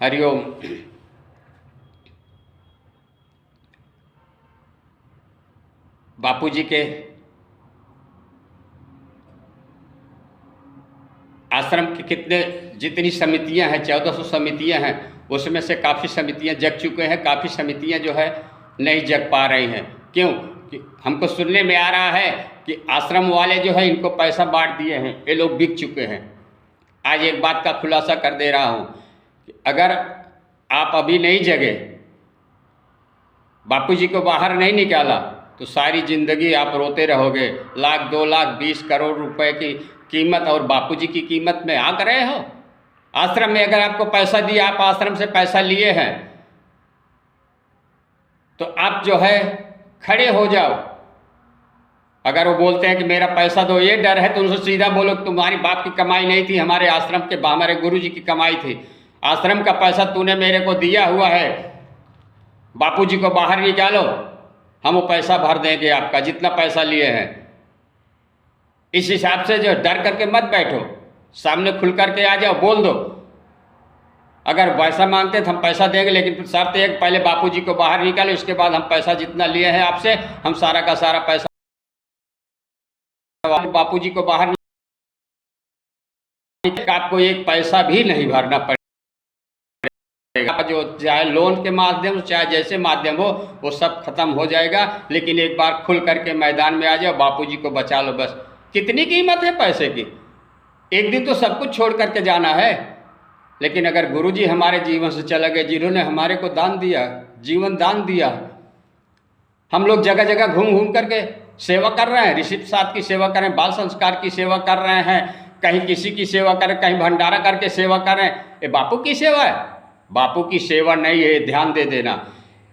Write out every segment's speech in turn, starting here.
हरिओम। बापूजी के आश्रम की जितनी समितियां हैं, 1400 समितियां हैं, उसमें से काफ़ी समितियां जग चुके हैं, काफ़ी समितियां जो है नहीं जग पा रही हैं। क्यों? कि हमको सुनने में आ रहा है कि आश्रम वाले जो है इनको पैसा बांट दिए हैं, ये लोग बिक चुके हैं। आज एक बात का खुलासा कर दे रहा हूँ कि अगर आप अभी नहीं जगे, बापूजी को बाहर नहीं निकाला, तो सारी ज़िंदगी आप रोते रहोगे। लाख 2 लाख 20 करोड़ रुपए की कीमत और बापूजी की कीमत में आंक रहे हो। आश्रम में अगर आपको पैसा दिया, आप आश्रम से पैसा लिए हैं, तो आप जो है खड़े हो जाओ। अगर वो बोलते हैं कि मेरा पैसा दो, ये डर है, तो उनसे सीधा बोलो तुम्हारी बाप की कमाई नहीं थी, हमारे आश्रम के हमारे गुरुजी की कमाई थी। आश्रम का पैसा तूने मेरे को दिया हुआ है, बापूजी को बाहर निकालो, हम वो पैसा भर देंगे आपका जितना पैसा लिए हैं। इस हिसाब से जो डर करके मत बैठो, सामने खुल करके आ जाओ, बोल दो। अगर पैसा मांगते तो हम पैसा देंगे, लेकिन शर्त एक, पहले बापूजी को बाहर निकालो, इसके बाद हम पैसा जितना लिए हैं आपसे, हम सारा का सारा पैसा बापूजी को बाहर, आपको एक पैसा भी नहीं भरना पड़ेगा। जो चाहे लोन के माध्यम से चाहे जैसे माध्यम हो, वो सब खत्म हो जाएगा। लेकिन एक बार खुल करके मैदान में आ जाओ, बापूजी को बचा लो बस। कितनी कीमत है पैसे की? एक दिन तो सब कुछ छोड़ करके जाना है। लेकिन अगर गुरुजी हमारे जीवन से चले गए, जिन्होंने हमारे को दान दिया, जीवन दान दिया, हम लोग जगह जगह घूम घूम करके सेवा कर रहे हैं, ऋषि प्रसाद की सेवा कर रहे हैं, बाल संस्कार की सेवा कर रहे हैं, कहीं किसी की सेवा कर रहे हैं, कहीं भंडारा करके सेवा कर रहे हैं। ये बापू की सेवा है? बापू की सेवा नहीं है, ध्यान दे देना।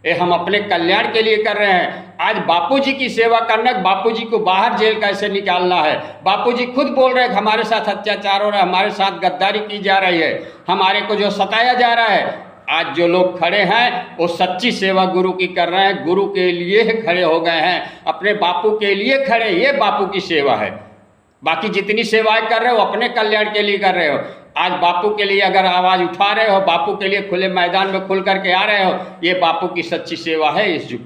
ये हम अपने कल्याण के लिए कर रहे हैं। आज बापूजी की सेवा करना, बापूजी को बाहर जेल कैसे निकालना है। बापूजी खुद बोल रहे हैं कि हमारे साथ अत्याचार हो रहा है, हमारे साथ गद्दारी की जा रही है, हमारे को जो सताया जा रहा है। आज जो लोग खड़े हैं वो सच्ची सेवा गुरु की कर रहे हैं, गुरु के लिए खड़े हो गए हैं, अपने बापू के लिए खड़े। ये बापू की सेवा है। बाकी जितनी सेवाएं कर रहे हो अपने कल्याण के लिए कर रहे हो। आज बापू के लिए अगर आवाज़ उठा रहे हो, बापू के लिए खुले मैदान में खुल करके आ रहे हो, ये बापू की सच्ची सेवा है इस युग।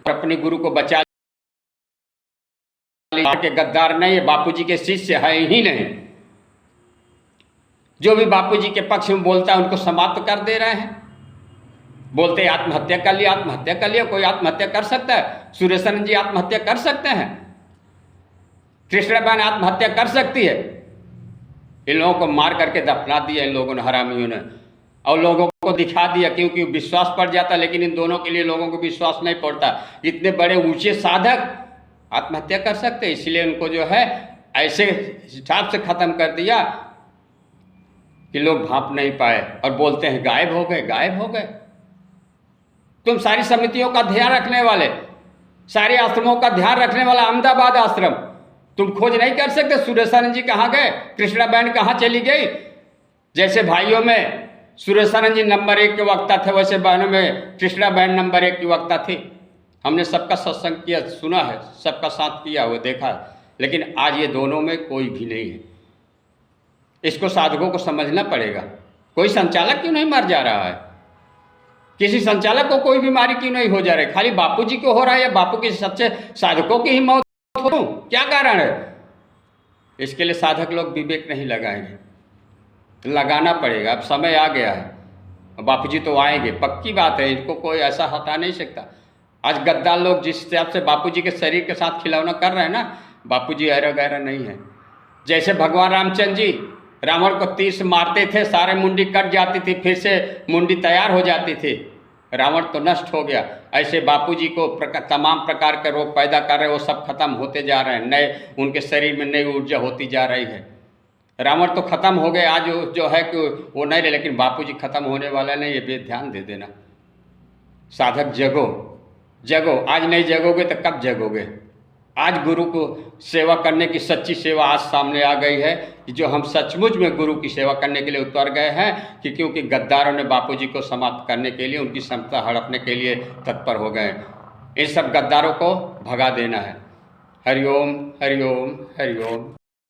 अपने गुरु को बचा के गद्दार नहीं है, बापूजी के शिष्य है ही नहीं। जो भी बापूजी के पक्ष में बोलता है उनको समाप्त कर दे रहे हैं। बोलते आत्महत्या कर लिया, आत्महत्या कर लिया। कोई आत्महत्या कर सकता है? सुरेशानंद जी आत्महत्या कर सकते हैं? कृष्णाबाई आत्महत्या कर सकती है? इन लोगों को मार करके दफना दिया इन लोगों ने, हरामियों ने, और लोगों को दिखा दिया, क्योंकि विश्वास पड़ जाता। लेकिन इन दोनों के लिए लोगों को विश्वास नहीं पड़ता। इतने बड़े ऊंचे साधक आत्महत्या कर सकते, इसलिए उनको जो है ऐसे हिसाब से खत्म कर दिया कि लोग भाप नहीं पाए, और बोलते हैं गायब हो गए, गायब हो गए। तुम सारी समितियों का ध्यान रखने वाले, सारे आश्रमों का ध्यान रखने वाला अहमदाबाद आश्रम, तुम खोज नहीं कर सकते सुरेशानंद जी कहाँ गए, कृष्णाबहन कहाँ चली गई। जैसे भाइयों में सुरेशानंद जी नंबर 1 के वक्ता थे, वैसे बहनों में कृष्णाबहन नंबर 1 की वक्ता थी। हमने सबका सत्संग किया, सुना है, सबका साथ किया हुआ, देखा। लेकिन आज ये दोनों में कोई भी नहीं है। इसको साधकों को समझना पड़ेगा। कोई संचालक क्यों नहीं मर जा रहा है? किसी संचालक को कोई बीमारी क्यों नहीं हो जा रही? खाली बापूजी को हो रहा है, या बापू के सच्चे साधकों की ही मौत हो? क्या कारण है? इसके लिए साधक लोग विवेक नहीं लगाएंगे, लगाना पड़ेगा। अब समय आ गया है, बापूजी तो आएंगे, पक्की बात है, इनको कोई ऐसा हटा नहीं सकता। आज गद्दार लोग जिस हिसाब से बापूजी के शरीर के साथ खिलौना कर रहे हैं ना, बापूजी ऐरा गैरा नहीं है। जैसे भगवान रामचंद्र जी रावण को तीर से मारते थे, सारे मुंडी कट जाती थी, फिर से मुंडी तैयार हो जाती थी, रावण तो नष्ट हो गया। ऐसे बापूजी को तमाम प्रकार के रोग पैदा कर रहे हैं, वो सब खत्म होते जा रहे हैं, नए उनके शरीर में नई ऊर्जा होती जा रही है। रावण तो खत्म हो गए, आज जो है कि वो नहीं रहे, लेकिन बापूजी खत्म होने वाला नहीं, ये भी ध्यान दे देना। साधक जगो, जगो। आज नहीं जगोगे तो कब जगोगे? आज गुरु को सेवा करने की सच्ची सेवा आज सामने आ गई है कि जो हम सचमुच में गुरु की सेवा करने के लिए उतर गए हैं, कि क्योंकि गद्दारों ने बापूजी को समाप्त करने के लिए, उनकी क्षमता हड़पने के लिए तत्पर हो गए। इन सब गद्दारों को भगा देना है। हरिओम हरिओम हरिओम।